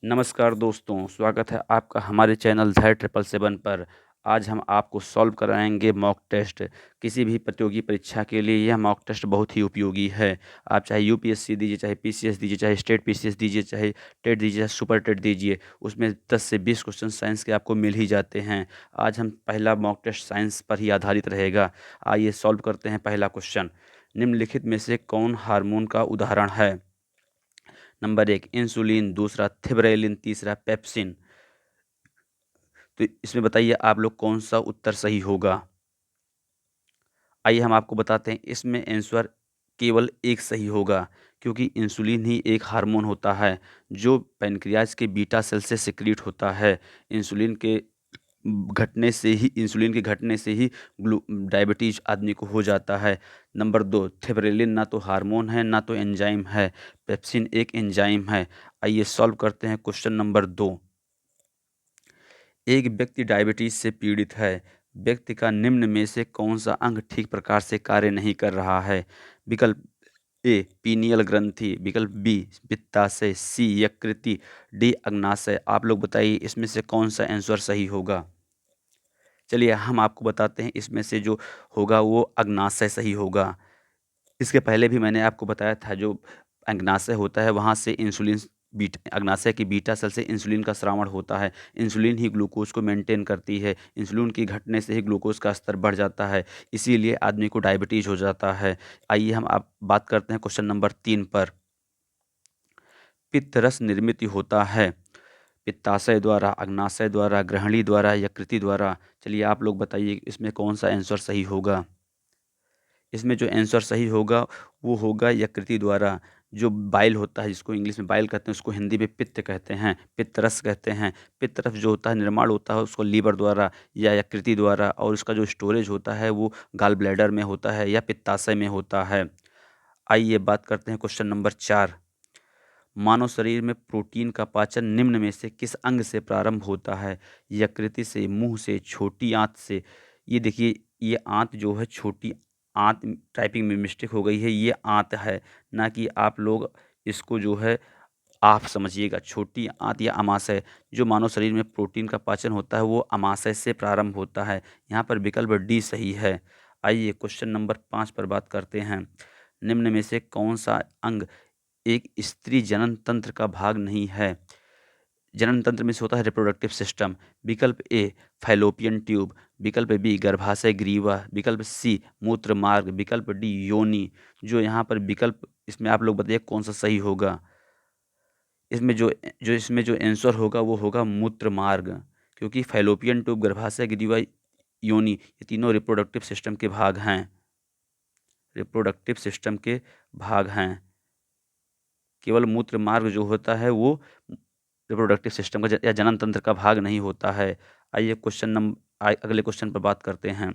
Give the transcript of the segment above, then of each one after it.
नमस्कार दोस्तों, स्वागत है आपका हमारे चैनल धैर्य 777 पर। आज हम आपको सॉल्व कराएँगे मॉक टेस्ट। किसी भी प्रतियोगी परीक्षा के लिए यह मॉक टेस्ट बहुत ही उपयोगी है। आप चाहे यूपीएससी दीजिए, चाहे पीसीएस दीजिए, चाहे स्टेट पीसीएस दीजिए, चाहे टेट दीजिए, चाहे सुपर टेट दीजिए, उसमें 10 से 20 क्वेश्चन साइंस के आपको मिल ही जाते हैं। आज हम पहला मॉक टेस्ट साइंस पर ही आधारित रहेगा। आइए सॉल्व करते हैं पहला क्वेश्चन। निम्नलिखित में से कौन हार्मोन का उदाहरण है? नंबर 1 इंसुलिन, दूसरा थिब्रेलिन, तीसरा पेप्सिन। तो इसमें बताइए आप लोग कौन-सा उत्तर सही होगा? आइए हम आपको बताते हैं इसमें आंसर केवल एक सही होगा, क्योंकि इंसुलिन ही एक हार्मोन होता है जो पैनक्रियाज़ के बीटा सेल से सिक्रीट होता है। इंसुलिन के इंसुलिन के घटने से ही डायबिटीज़ आदमी को हो जाता है। नंबर 2 थिब्रेलिन ना तो हार्मोन है, ना तो एंजाइम है। पेप्सिन एक एंजाइम है। आइए सॉल्व करते हैं क्वेश्चन नंबर 2। एक व्यक्ति डायबिटीज़ से पीड़ित है। व्यक्ति का निम्न में से कौन-सा अंग ठीक प्रकार से कार्य नहीं कर रहा है? विकल्प ए पीनियल ग्रंथि, विकल्प बी पित्ताशय, सी यकृति, डी अग्नाशय। आप लोग बताइए इसमें से कौन-सा आंसर सही होगा? चलिए हम आपको बताते हैं इसमें से जो होगा वो अग्नाशय सही होगा। इसके पहले भी मैंने आपको बताया था जो अग्नाशय होता है वहाँ से इंसुलिन अग्नाशय की बीटा सेल से इंसुलिन का स्रावण होता है। इंसुलिन ही ग्लूकोज़ को मेंटेन करती है। इंसुलिन के घटने से ही ग्लूकोज़ का स्तर बढ़ जाता है। इसीलिए आदमी को डायबिटीज़ हो जाता है। आइए हम आप बात करते हैं क्वेश्चन नंबर 3 पर। पित्त रस निर्मित होता है पित्ताशय द्वारा, अग्नाशय द्वारा, ग्रहणी द्वारा, यकृति द्वारा। चलिए आप लोग बताइए इसमें कौन-सा आंसर सही होगा? इसमें जो आंसर सही होगा वो होगा यकृति द्वारा। जो बाइल होता है जिसको इंग्लिश में बाइल कहते हैं उसको हिंदी में पित्त कहते हैं, पित्तरस कहते हैं। पित्तरस जो होता है निर्माण होता है उसको लीवर द्वारा या यकृति द्वारा और उसका जो स्टोरेज होता है वो गॉल ब्लैडर में होता है या पित्ताशय में होता है। आइए बात करते हैं क्वेश्चन नंबर 4। मानव शरीर में प्रोटीन का पाचन निम्न में से किस अंग से प्रारंभ होता है? यकृति से, मुँह से, छोटी आँत से। ये देखिए ये आँत जो है छोटी आँत टाइपिंग में मिस्टेक हो गई है, ये आँत है, ना कि आप लोग इसको जो है आप समझिएगा। छोटी आँत या अमाशय, जो मानव शरीर में प्रोटीन का पाचन होता है वो अमाशय से प्रारंभ होता है। यहाँ पर विकल्प डी सही है। आइए क्वेश्चन नंबर 5 पर बात करते हैं। निम्न में से कौन-सा अंग एक स्त्री जनन तंत्र का भाग नहीं है? जनन तंत्र में से होता है रिप्रोडक्टिव सिस्टम। विकल्प ए फैलोपियन ट्यूब, विकल्प बी गर्भाशय ग्रीवा, विकल्प सी मूत्र मार्ग, विकल्प डी योनि। जो यहाँ पर विकल्प इसमें आप लोग बताइए कौन-सा सही होगा? इसमें जो आंसर होगा वो होगा मूत्र मार्ग, क्योंकि फैलोपियन ट्यूब, गर्भाशय ग्रीवा, योनि ये तीनों रिप्रोडक्टिव सिस्टम के भाग हैं। रिप्रोडक्टिव सिस्टम के भाग हैं। केवल मूत्र मार्ग जो होता है वो रिप्रोडक्टिव सिस्टम का या जनन तंत्र का भाग नहीं होता है। आइए अगले क्वेश्चन पर बात करते हैं।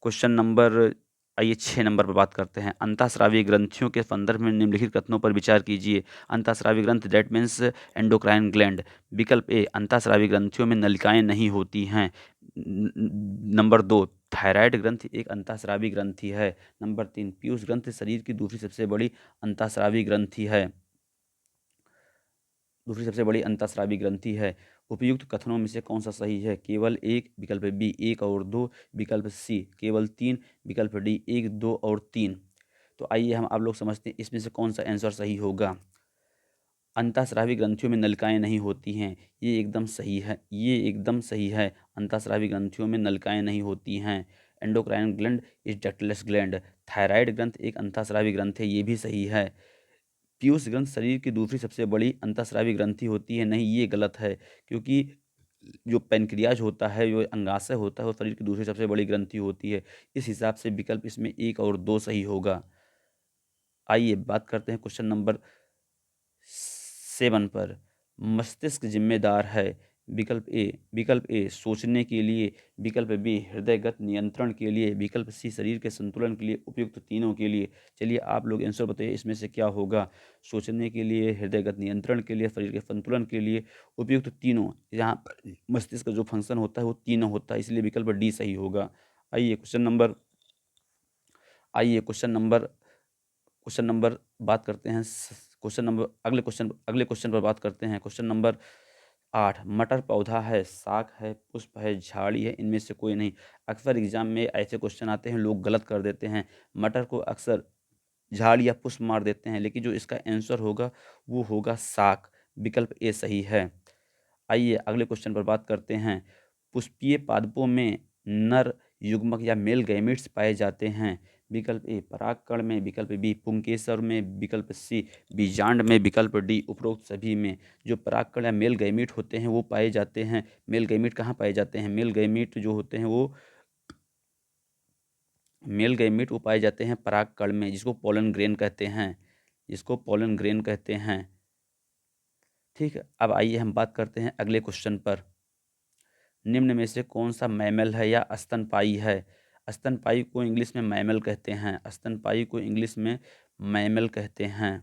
क्वेश्चन नंबर आइए 6 नंबर पर बात करते हैं। अंतःस्रावी ग्रंथियों के संदर्भ में निम्नलिखित कथनों पर विचार कीजिए। अंतःस्रावी ग्रंथि दैट मीन्स एंडोक्राइन ग्लैंड। विकल्प ए अंतःस्रावी ग्रंथियों में नलिकाएँ नहीं होती हैं। नंबर 2 थायराइड ग्रंथि एक अंतःस्रावी ग्रंथि है। नंबर 3 पीयूष ग्रंथि शरीर की दूसरी सबसे बड़ी अंतःस्रावी ग्रंथि है। उपयुक्त कथनों में से कौन-सा सही है? केवल 1, विकल्प बी 1 और 2, विकल्प सी केवल 3, विकल्प डी 1, 2 और 3। तो आइए हम आप लोग समझते हैं इसमें से कौन-सा आंसर सही होगा? अंतःस्रावी ग्रंथियों में नलिकाएँ नहीं होती हैं, ये एकदम सही है। ये एकदम सही है। अंतःस्रावी ग्रंथियों में नलिकाएँ नहीं होती हैं। Endocrine gland is ductless gland. Thyroid ग्रंथ एक अंतःस्रावी ग्रंथ है, ये भी सही है। पीयूष ग्रंथ शरीर की दूसरी सबसे बड़ी अंतःस्रावी ग्रंथि होती है, नहीं ये गलत है, क्योंकि जो पैनक्रियाज होता है, जो अंगाशय होता है, वो शरीर की दूसरी सबसे बड़ी ग्रंथि होती है। इस हिसाब से विकल्प इसमें 1 और 2 सही होगा। आइए बात करते हैं क्वेश्चन नंबर 7 पर। मस्तिष्क ज़िम्मेदार है। विकल्प ए सोचने के लिए, विकल्प बी हृदयगत नियंत्रण के लिए, विकल्प सी शरीर के संतुलन के लिए, उपयुक्त तीनों के लिए। चलिए आप लोग आंसर बताइए इसमें से क्या होगा? सोचने के लिए, हृदयगत नियंत्रण के लिए, शरीर के संतुलन के लिए, उपयुक्त तीनों। यहाँ पर मस्तिष्क का जो फंक्शन होता है वो तीनों होता है, इसलिए विकल्प डी सही होगा। आइए आइए क्वेश्चन नंबर बात करते हैं अगले क्वेश्चन पर बात करते हैं। क्वेश्चन नंबर 8, मटर पौधा है, शाक है, पुष्प है, झाड़ी है, इनमें से कोई नहीं। अक्सर एग्जाम में ऐसे क्वेश्चन आते हैं, लोग गलत कर देते हैं, मटर को अक्सर झाड़ या पुष्प मार देते हैं, लेकिन जो इसका आंसर होगा वो होगा शाक। विकल्प ए सही है। आइए अगले क्वेश्चन पर बात करते हैं। पुष्पीय पादपों में नर युग्मक या मेल गैमीट्स पाए जाते हैं। विकल्प ए परागकण में, विकल्प बी पुंकेसर में, विकल्प सी बीजांड में, विकल्प डी उपरोक्त सभी में। जो परागकण या मेल गैमीट होते हैं वो पाए जाते हैं। मेल गैमीट कहाँ पाए जाते हैं? मेल गैमीट जो होते हैं वो पाए जाते हैं परागकण में, जिसको पोलन ग्रेन कहते हैं, जिसको पोलन ग्रेन कहते हैं। ठीक है, अब आइए हम बात करते हैं अगले क्वेश्चन पर। निम्न में से कौन सा मैमल है या स्तनपायी है? स्तनपायी को इंग्लिश में मैमल कहते हैं। स्तनपायी को इंग्लिश में मैमल कहते हैं।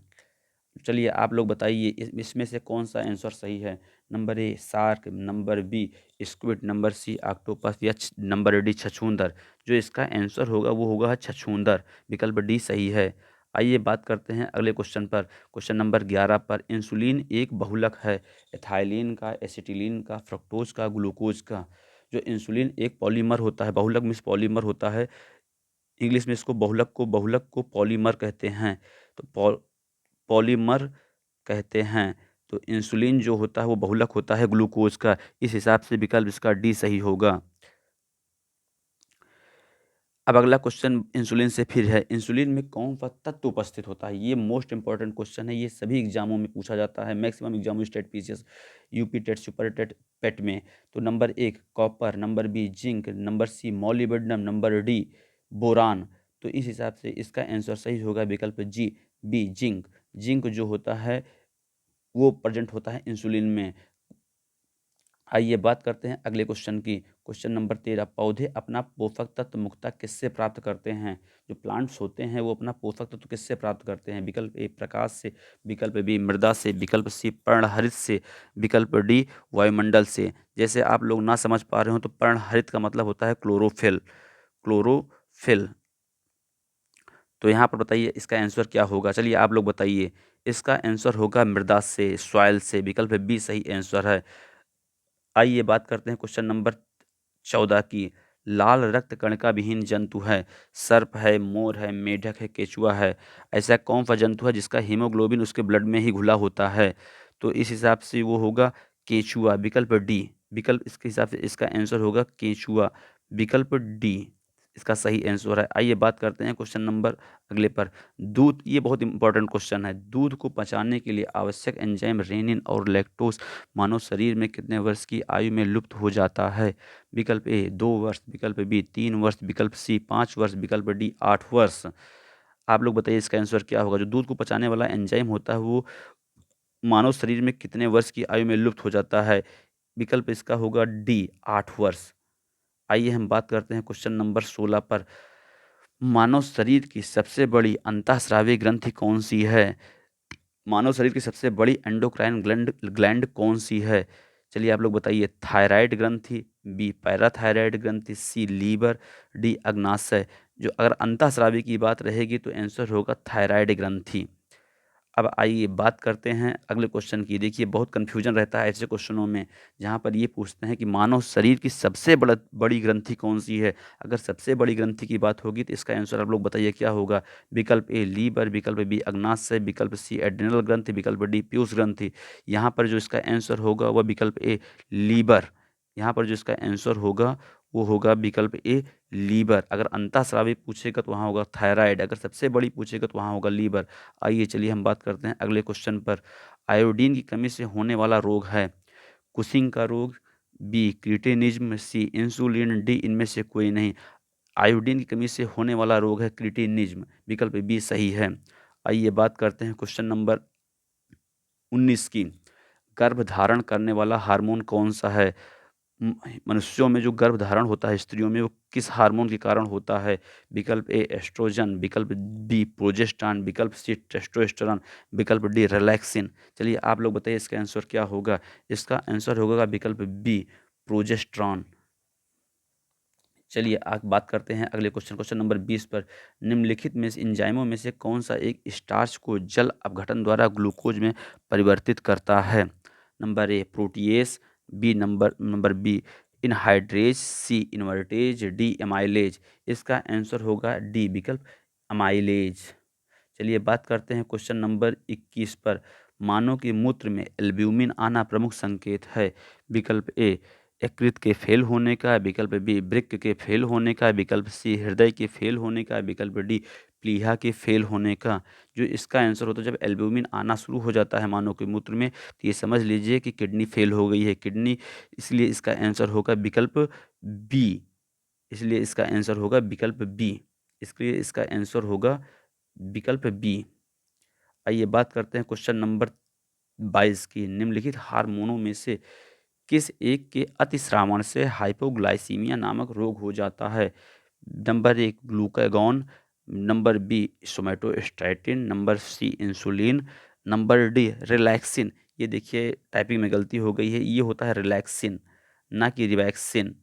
चलिए आप लोग बताइए इसमें से कौन सा आंसर सही है? Number A shark, number B squid, number C octopus या नंबर डी छछूंदर। जो इसका आंसर होगा वो होगा छछूंदर। विकल्प डी सही है। आइए बात करते हैं अगले क्वेश्चन पर। क्वेश्चन नंबर 11 पर, इंसुलिन एक बहुलक है, एथाइलिन का, एसिटिलीन का, फ्रक्टोज का, ग्लूकोज का। जो इंसुलिन एक पॉलीमर होता है, बहुलक मीन्स पॉलीमर होता है, इंग्लिश में इसको बहुलक को पॉलीमर कहते हैं। तो पॉलीमर कहते हैं। तो इंसुलिन जो होता है वो बहुलक होता है ग्लूकोज का। इस हिसाब से विकल्प इसका डी सही होगा। अब अगला क्वेश्चन इंसुलिन से फिर है। इंसुलिन में कौन सा तत्व उपस्थित होता है? ये मोस्ट इंपॉर्टेंट क्वेश्चन है, ये सभी एग्जामों में पूछा जाता है, मैक्सिमम एग्जामों, state PCS, UP TET, super TET, PET में। तो number 1 copper, number B zinc, number C molybdenum, number D boron. तो इस हिसाब से इसका आंसर सही होगा विकल्प जी बी जिंक। जिंक जो होता है वो प्रेजेंट होता है इंसुलिन में। आइए बात करते हैं अगले क्वेश्चन की। क्वेश्चन नंबर 13, पौधे अपना पोषक तत्व मुख्यतः किससे प्राप्त करते हैं? जो प्लांट्स होते हैं वो अपना पोषक तत्व किससे प्राप्त करते हैं? विकल्प ए प्रकाश से, विकल्प बी मृदा से, विकल्प सी पर्णहरित से, विकल्प डी वायुमंडल से। जैसे आप लोग ना समझ पा रहे हो तो पर्णहरित का मतलब होता है क्लोरोफिल। क्लोरोफिल। तो यहाँ पर बताइए इसका आंसर क्या होगा? चलिए आप लोग बताइए। इसका आंसर होगा मृदा से, सॉइल से। विकल्प बी सही आंसर है। आइए बात करते हैं क्वेश्चन नंबर 14 की। लाल रक्त कणिका विहीन जंतु है, सर्प है, मोर है, मेढक है, केचुआ है। ऐसा कौन सा जंतु है जिसका हीमोग्लोबिन उसके ब्लड में ही घुला होता है? तो इस हिसाब से वो होगा केचुआ। विकल्प डी, विकल्प इसके हिसाब से इसका आंसर होगा केचुआ। विकल्प डी इसका सही आंसर है। आइए बात करते हैं क्वेश्चन नंबर अगले पर। दूध, ये बहुत इंपॉर्टेंट क्वेश्चन है। दूध को पचाने के लिए आवश्यक एंजाइम रेनिन और लैक्टोज मानव शरीर में कितने वर्ष की आयु में लुप्त हो जाता है? विकल्प ए 2 वर्ष, विकल्प बी 3 वर्ष, विकल्प सी 5 वर्ष, विकल्प डी 8 वर्ष। आप लोग बताइए इसका आंसर क्या होगा? जो दूध को पचाने वाला एंजाइम होता है वो मानव शरीर में कितने वर्ष की आयु में लुप्त हो जाता है? विकल्प इसका होगा डी 8 वर्ष। आइए हम बात करते हैं क्वेश्चन नंबर 16 पर। मानव शरीर की सबसे बड़ी अंतःस्रावी ग्रंथि कौन सी है? मानव शरीर की सबसे बड़ी एंडोक्राइन ग्लैंड ग्लैंड कौन सी है? चलिए आप लोग बताइए। थायराइड ग्रंथि, बी पैराथायराइड ग्रंथि, सी लीवर, डी अग्नाशय। जो अगर अंतःस्रावी की बात रहेगी तो आंसर होगा थायराइड ग्रंथि। अब आइए बात करते हैं अगले क्वेश्चन की। देखिए बहुत कन्फ्यूजन रहता है ऐसे क्वेश्चनों में, जहाँ पर ये पूछते हैं कि मानव शरीर की सबसे बड़ी ग्रंथि कौन सी है। अगर सबसे बड़ी ग्रंथि की बात होगी तो इसका आंसर आप लोग बताइए क्या होगा? विकल्प ए लीवर, विकल्प बी अग्नाशय, विकल्प सी एड्रिनल ग्रंथि, विकल्प डी पीयूष ग्रंथि। यहाँ पर जो इसका आंसर होगा वह विकल्प ए लीवर। यहाँ पर जो इसका आंसर होगा वो होगा विकल्प ए लीवर। अगर अंतःस्रावी पूछेगा तो वहाँ होगा थायराइड, अगर सबसे बड़ी पूछेगा तो वहाँ होगा लीवर। आइए चलिए हम बात करते हैं अगले क्वेश्चन पर। आयोडीन की कमी से होने वाला रोग है, कुशिंग का रोग, बी क्रिटिनिज्म, सी इंसुलिन, डी इनमें से कोई नहीं। आयोडीन की कमी से होने वाला रोग है क्रिटिनिज्म। विकल्प बी सही है। आइए बात करते हैं क्वेश्चन नंबर 19 की। गर्भ धारण करने वाला हार्मोन कौन सा है? मनुष्यों में जो गर्भ धारण होता है स्त्रियों में वो किस हार्मोन के कारण होता है? विकल्प ए एस्ट्रोजन, विकल्प बी प्रोजेस्टेरॉन, विकल्प सी टेस्टोस्टेरोन, विकल्प डी रिलैक्सिन। चलिए आप लोग बताइए इसका आंसर क्या होगा? इसका आंसर होगा विकल्प बी प्रोजेस्टेरॉन। चलिए आगे बात करते हैं अगले क्वेश्चन नंबर 20 पर। निम्नलिखित में से एंजाइमों में से कौन सा एक स्टार्च को जल अपघटन द्वारा ग्लूकोज में परिवर्तित करता है? Number A protease, B number B anhydrase, C invertase, D amylase. इसका आंसर होगा डी विकल्प अमाइलेज। चलिए बात करते हैं क्वेश्चन नंबर 21 पर। मानव के मूत्र में एल्ब्यूमिन आना प्रमुख संकेत है। विकल्प ए यकृत के फेल होने का, विकल्प बी वृक्क के फेल होने का, विकल्प सी हृदय के फेल होने का, विकल्प डी प्लीहा के फेल होने का। जो इसका आंसर होता है, जब एल्ब्यूमिन आना शुरू हो जाता है मानव के मूत्र में, तो ये समझ लीजिए कि किडनी फेल हो गई है, किडनी। इसलिए इसका आंसर होगा विकल्प बी। इसलिए इसका आंसर होगा विकल्प बी। इसलिए इसका आंसर होगा विकल्प बी। आइए बात करते हैं क्वेश्चन नंबर 22 की। निम्नलिखित हार्मोनों में से किस एक के अतिस्रावण से हाइपोग्लाइसीमिया नामक रोग हो जाता है? नंबर एक glucagon, number B somatostatin, number C insulin, number D relaxin. ये देखिए टाइपिंग में गलती हो गई है, ये होता है रिलैक्सिन, ना कि रिवैक्सिन।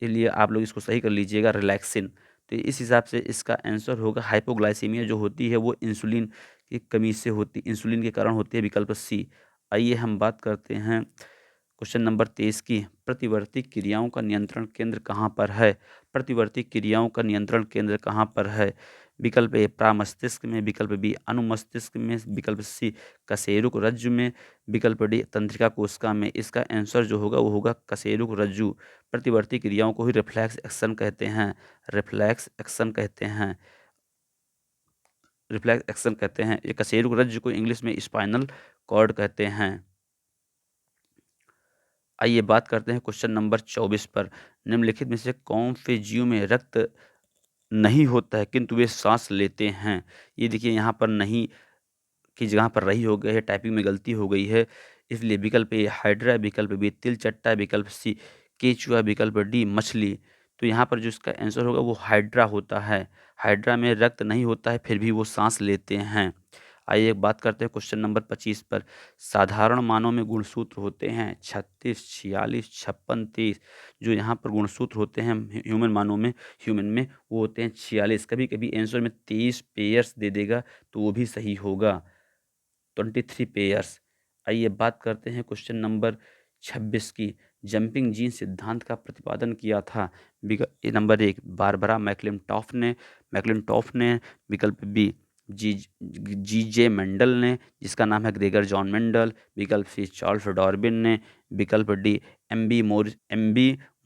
इसलिए आप लोग इसको सही कर लीजिएगा, रिलैक्सिन। तो इस हिसाब से इसका आंसर होगा हाइपोग्लाइसीमिया जो होती है वो इंसुलिन की कमी से होती, इंसुलिन के कारण होती है, विकल्प सी। आइए हम बात करते हैं क्वेश्चन नंबर 23 की। प्रतिवर्ती क्रियाओं का नियंत्रण केंद्र कहाँ पर है? प्रतिवर्ती क्रियाओं का नियंत्रण केंद्र कहाँ पर है? विकल्प ए प्रामस्तिष्क में, विकल्प बी अनुमस्तिष्क में, विकल्प सी कशेरुक रज्जु में, विकल्प डी तंत्रिका कोशिका में। इसका आंसर जो होगा वो होगा कशेरुक रज्जु। प्रतिवर्ती क्रियाओं को ही रिफ्लेक्स एक्शन कहते हैं। रिफ्लेक्स एक्शन कहते हैं। रिफ्लेक्स एक्शन कहते हैं। ये कशेरुक रज्जु को इंग्लिश में स्पाइनल कॉर्ड कहते हैं। आइए बात करते हैं क्वेश्चन नंबर 24 पर। निम्नलिखित में से कौन से जीव में रक्त नहीं होता है किंतु वे सांस लेते हैं? ये देखिए यहाँ पर नहीं की जगह पर रही हो गई है, टाइपिंग में गलती हो गई है। इसलिए विकल्प ए हाइड्रा, विकल्प बी तिलचट्टा, विकल्प सी केचुआ, विकल्प डी मछली। तो यहाँ पर जो इसका आंसर होगा वो हाइड्रा होता है। हाइड्रा में रक्त नहीं होता है फिर भी वो सांस लेते हैं। आइए बात करते हैं क्वेश्चन नंबर 25 पर। साधारण मानव में गुणसूत्र होते हैं 36, 46, 56, 23। जो यहाँ पर गुणसूत्र होते हैं ह्यूमन में वो होते हैं 46। कभी कभी आंसर में 23 पेयर्स दे देगा तो वो भी सही होगा, 23 पेयर्स। आइए बात करते हैं क्वेश्चन नंबर 26 की। जंपिंग जीन सिद्धांत का प्रतिपादन किया था। नंबर एक बारबरा मैकलिंटॉफ ने, विकल्प बी जी जी जे मेंडल ने, जिसका नाम है ग्रेगर जॉन मेंडल, विकल्प सी चार्ल्स डार्विन ने, विकल्प डी एम बी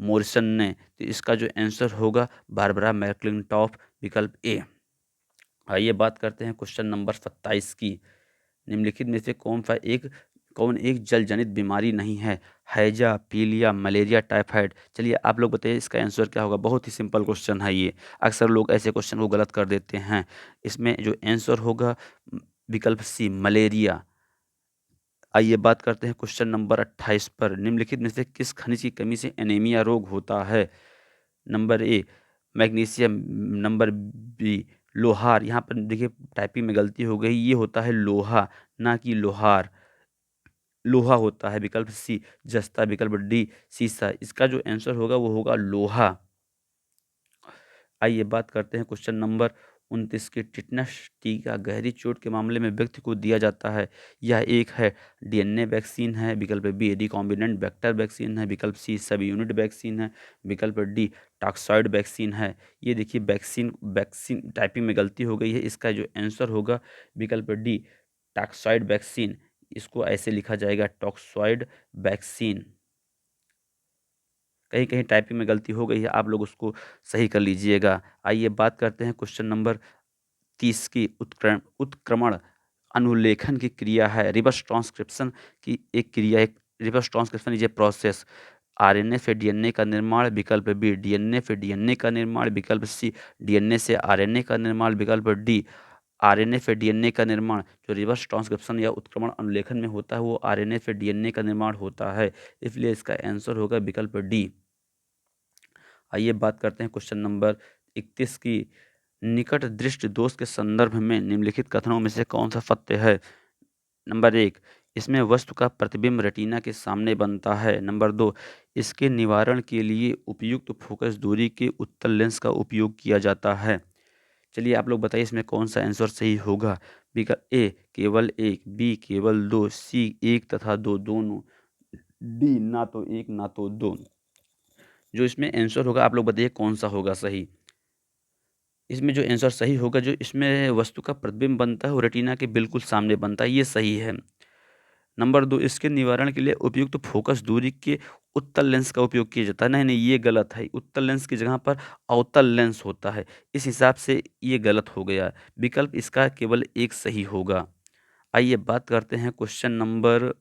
मोरिसन ने। तो इसका जो आंसर होगा बारबरा मैकलिंटॉफ, विकल्प ए। आइए बात करते हैं क्वेश्चन नंबर 27 की। निम्नलिखित में से कौन एक जल जनित बीमारी नहीं है? हैजा, पीलिया, मलेरिया, टाइफाइड। चलिए आप लोग बताइए इसका आंसर क्या होगा। बहुत ही सिंपल क्वेश्चन है ये, अक्सर लोग ऐसे क्वेश्चन को गलत कर देते हैं। इसमें जो आंसर होगा विकल्प सी मलेरिया। आइए बात करते हैं क्वेश्चन नंबर 28 पर। निम्नलिखित में से किस खनिज की कमी से एनीमिया रोग होता है? Number A magnesium, number B लोहार। यहाँ पर देखिए टाइपिंग में गलती हो गई, ये होता है लोहा, ना कि लोहार। लोहा होता है, विकल्प सी जस्ता, विकल्प डी सीसा। इसका जो आंसर होगा वो होगा लोहा। आइए बात करते हैं क्वेश्चन नंबर 29 की। टिटनस टीका गहरी चोट के मामले में व्यक्ति को दिया जाता है। यह एक है डीएनए वैक्सीन है, विकल्प बी रिकॉम्बिनेंट वेक्टर वैक्सीन है, विकल्प सी सब यूनिट वैक्सीन है, विकल्प डी टॉक्सॉइड वैक्सीन है। ये देखिए वैक्सीन वैक्सीन टाइपिंग में गलती हो गई है। इसका जो आंसर होगा विकल्प डी टॉक्सॉइड वैक्सीन। इसको ऐसे लिखा जाएगा टॉक्सॉइड वैक्सीन। कहीं कहीं टाइपिंग में गलती हो गई है, आप लोग उसको सही कर लीजिएगा। आइए बात करते हैं क्वेश्चन नंबर 30 की। उत्क्रमण अनुलेखन की क्रिया है। रिवर्स ट्रांसक्रिप्शन की एक क्रिया, एक reverse transcription is a process. RNA से डीएनए का निर्माण, विकल्प बी डीएनए से डीएनए का निर्माण, विकल्प सी डीएनए से आरएनए का निर्माण, विकल्प डी आरएनए से डीएनए का निर्माण। जो रिवर्स ट्रांसक्रिप्शन या उत्क्रमण अनुलेखन में होता है वो आरएनए से डीएनए का निर्माण होता है। इसलिए इसका आंसर होगा विकल्प डी। आइए बात करते हैं क्वेश्चन नंबर 31 की। निकट दृष्टि दोष के संदर्भ में निम्नलिखित कथनों में से कौन सा सत्य है? नंबर एक इसमें वस्तु का प्रतिबिंब रेटिना के सामने बनता है। नंबर 2, इसके निवारण के लिए उपयुक्त फोकस दूरी के उत्तल लेंस का उपयोग किया जाता है। चलिए आप लोग बताइए इसमें कौन सा आंसर सही होगा। विकल्प ए केवल एक, बी केवल दो, सी एक तथा दो दोनों, डी ना तो एक ना तो दो। जो इसमें आंसर होगा आप लोग बताइए कौन सा होगा सही। इसमें जो आंसर सही होगा, जो इसमें वस्तु का प्रतिबिंब बनता है वो रेटिना के बिल्कुल सामने बनता है, ये सही है। नंबर 2, इसके निवारण के लिए उपयुक्त फोकस दूरी के उत्तल लेंस का उपयोग किया जाता है। नहीं, नहीं, ये गलत है। उत्तल लेंस की जगह पर अवतल लेंस होता है। इस हिसाब से ये गलत हो गया। विकल्प इसका केवल एक सही होगा। आइए बात करते हैं क्वेश्चन नंबर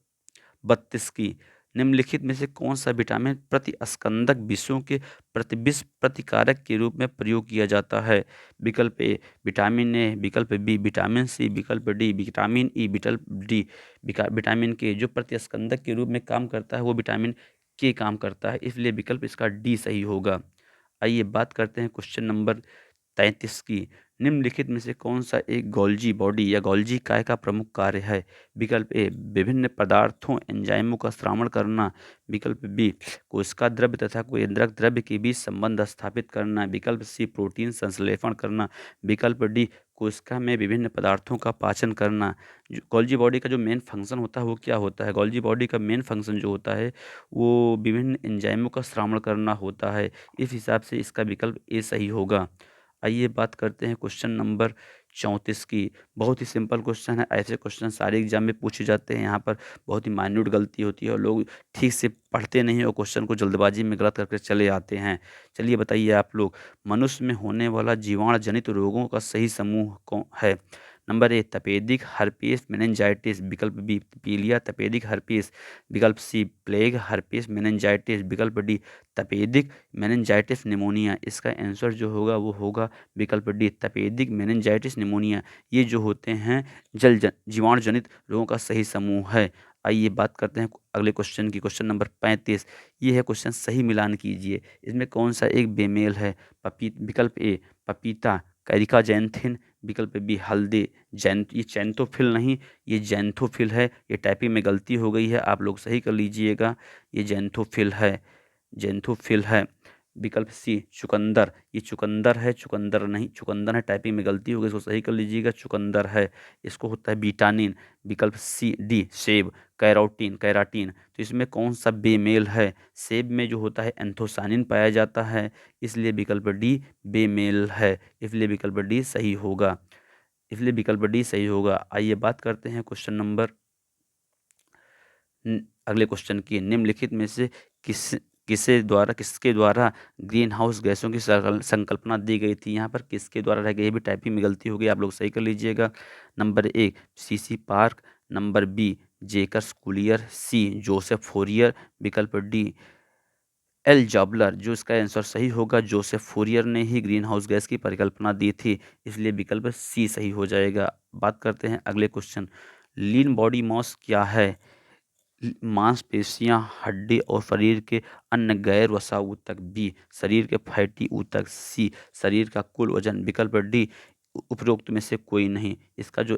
32 की। निम्नलिखित में से कौन सा विटामिन प्रतिस्कंदक विषयों के प्रतिविष प्रतिकारक के रूप में प्रयोग किया जाता है। विकल्प ए विटामिन ए, विकल्प बी विटामिन सी, विकल्प डी विटामिन ई, विकल्प डी विटामिन के। जो प्रतिस्कंदक के रूप में काम करता है वो विटामिन के काम करता है, इसलिए विकल्प इसका डी सही होगा। आइए बात करते हैं क्वेश्चन नंबर 33 की। निम्नलिखित में से कौन सा एक गोल्जी बॉडी या गोल्जी काय का प्रमुख कार्य है। विकल्प ए विभिन्न पदार्थों एंजाइमों का श्रावण करना, विकल्प बी कोशिका द्रव्य तथा केंद्रक द्रव्य के बीच संबंध स्थापित करना, विकल्प सी प्रोटीन संश्लेषण करना, विकल्प डी कोशिका में विभिन्न पदार्थों का पाचन करना। गोल्जी बॉडी का जो मेन फंक्शन होता है वो क्या होता है। गोल्जी बॉडी का मेन फंक्शन जो होता है वो विभिन्न एंजाइमों का श्रावण करना होता है। इस हिसाब से इसका विकल्प ए सही होगा। आइए बात करते हैं क्वेश्चन नंबर 34 की। बहुत ही सिंपल क्वेश्चन है। ऐसे क्वेश्चन सारे एग्जाम में पूछे जाते हैं। यहाँ पर बहुत ही माइन्यूट गलती होती है और लोग ठीक से पढ़ते नहीं और क्वेश्चन को जल्दबाजी में गलत करके चले आते हैं। चलिए बताइए आप लोग, मनुष्य में होने वाला जीवाणु जनित रोगों का सही समूह कौन है। नंबर ए तपेदिक हर्पीस मेनिंजाइटिस, विकल्प बी पीलिया तपेदिक हर्पीस, विकल्प सी प्लेग हर्पीस मेनिंजाइटिस, विकल्प डी तपेदिक मेनिंजाइटिस निमोनिया। इसका आंसर जो होगा वो होगा विकल्प डी तपेदिक मेनिंजाइटिस निमोनिया। ये जो होते हैं जीवाणु जनित रोगों का सही समूह है। आइए बात करते हैं अगले क्वेश्चन की। Question number 35। ये है क्वेश्चन, सही मिलान कीजिए। इसमें कौन सा एक बेमेल है। विकल्प ए पपीता कैरिका जैंथिन, विकल्प बी हल्दी ये जैंथोफिल नहीं, ये जैंथोफिल है। ये टाइपिंग में गलती हो गई है, आप लोग सही कर लीजिएगा। ये जैंथोफिल है, जैंथोफिल है। विकल्प सी चुकंदर, ये चुकंदर है, चुकंदर नहीं, चुकंदर है। टाइपिंग में गलती हो गई, इसको सही कर लीजिएगा। चुकंदर है, इसको होता है बीटानिन। विकल्प सी डी सेब कैरोटीन कैराटीन। तो इसमें कौन सा बेमेल है। सेब में जो होता है एंथोसानिन पाया जाता है, इसलिए विकल्प डी बेमेल है, इसलिए विकल्प डी सही होगा, इसलिए विकल्प डी सही होगा। आइए बात करते हैं क्वेश्चन नंबर अगले क्वेश्चन की। निम्नलिखित में से किसके द्वारा ग्रीन हाउस गैसों की संकल्पना दी गई थी। यहाँ पर किसके द्वारा रह गई, ये भी टाइपिंग में गलती हो गई, आप लोग सही कर लीजिएगा। Number A C C Park, number B Jacques Coulier, C Joseph Fourier, विकल्प डी एल जॉबलर। जो इसका आंसर सही होगा, जोसेफ फोरियर ने ही ग्रीन हाउस गैस की परिकल्पना दी थी, इसलिए विकल्प सी सही हो जाएगा। बात करते हैं अगले क्वेश्चन। लीन बॉडी मास क्या है। मांसपेशियां, हड्डी और शरीर के अन्य गैर वसा ऊतक, बी शरीर के फैटी ऊतक, सी शरीर का कुल वजन, विकल्प डी उपरोक्त में से कोई नहीं। इसका जो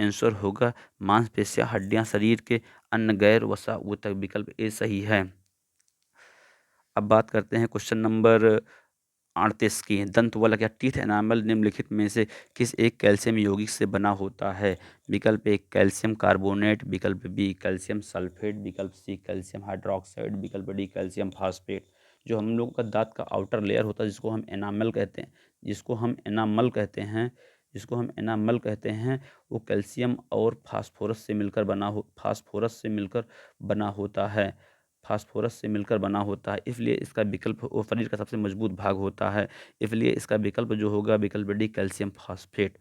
आंसर होगा मांसपेशियां, हड्डियां, शरीर के अन्य गैर वसा ऊतक, विकल्प ए सही है। अब बात करते हैं क्वेश्चन नंबर 38 की। दंत वाला क्या टीथ एनामल निम्नलिखित में से किस एक कैल्शियम यौगिक से बना होता है। विकल्प ए कैल्शियम कार्बोनेट, विकल्प बी कैल्शियम सल्फेट, विकल्प सी कैल्शियम हाइड्रोक्साइड, विकल्प डी कैल्शियम फास्फेट। जो हम लोग का दांत का आउटर लेयर होता है जिसको हम एनामल कहते हैं, वो कैल्शियम और फास्फोरस से मिलकर बना होता है, इसलिए इसका विकल्प वो शरीर का सबसे मजबूत भाग होता है, इसलिए इसका विकल्प जो होगा विकल्प डी कैल्शियम फास्फेट।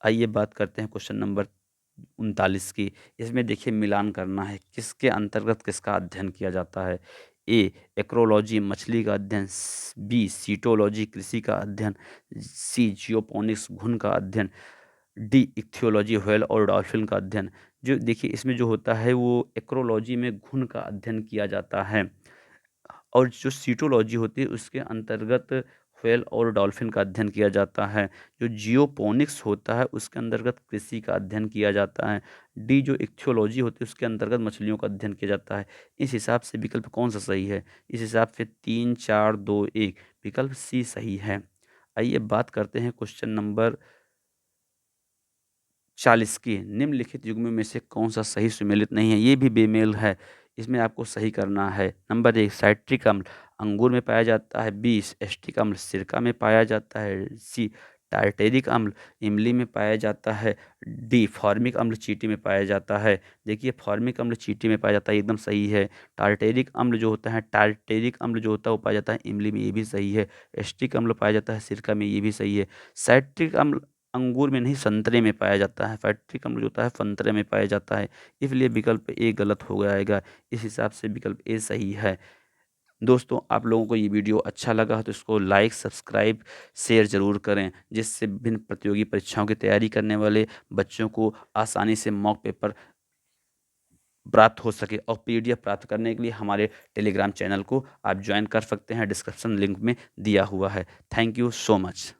आइए बात करते हैं क्वेश्चन नंबर 39 की। इसमें देखिए मिलान करना है, किसके अंतर्गत किसका अध्ययन किया जाता है। ए एक्रोलॉजी मछली का अध्ययन, बी सीटोलॉजी कृषि का अध्ययन, सी जियोपोनिक्स घुन का अध्ययन, डी इक्थियोलॉजी व्हेल और डॉल्फिन का अध्ययन। जो देखिए इसमें जो होता है वो एक्रोलॉजी में घुन का अध्ययन किया जाता है और जो सीटोलॉजी होती है उसके अंतर्गत व्हेल और डॉल्फिन का अध्ययन किया जाता है। जो जियोपोनिक्स होता है उसके अंतर्गत कृषि का अध्ययन किया जाता है। डी जो इक्थियोलॉजी होती है उसके अंतर्गत मछलियों का अध्ययन किया जाता है। इस हिसाब से विकल्प कौन सा सही है? इस हिसाब से 3, 4, 2, 1 विकल्प सी सही है। आइए बात करते हैं क्वेश्चन नंबर 40 की। निम्नलिखित युग्मों में से कौन सा सही सुमेलित नहीं है? ये भी बेमेल है, इसमें आपको सही करना है। नंबर 1 साइट्रिक अम्ल अंगूर में पाया जाता है। बी एस्टिक अम्ल सिरका में पाया जाता है। सी टार्टेरिक अम्ल इमली में पाया जाता है। डी फॉर्मिक अम्ल चींटी में पाया जाता है। देखिए फॉर्मिक अम्ल चींटी में पाया जाता है, एकदम सही है। टार्टेरिक अम्ल जो होता है टार्टेरिक अम्ल जो होता है वो पाया जाता है इमली में, ये भी सही है। एस्टिक अम्ल पाया जाता है सिरका में, ये भी सही है। साइट्रिक अम्ल अंगूर में नहीं संतरे में पाया जाता है। फैक्ट्रिक अम्ल जो होता है संतरे में पाया जाता है, इसलिए विकल्प ए गलत हो जाएगा। इस हिसाब से विकल्प ए सही है। दोस्तों आप लोगों को ये वीडियो अच्छा लगा तो इसको लाइक सब्सक्राइब शेयर ज़रूर करें, जिससे विभिन्न प्रतियोगी परीक्षाओं की तैयारी करने वाले बच्चों को आसानी से मॉक पेपर प्राप्त हो सके। और पीडीएफ प्राप्त करने के लिए हमारे टेलीग्राम चैनल को आप ज्वाइन कर सकते हैं, डिस्क्रिप्शन लिंक में दिया हुआ है। Thank you so much.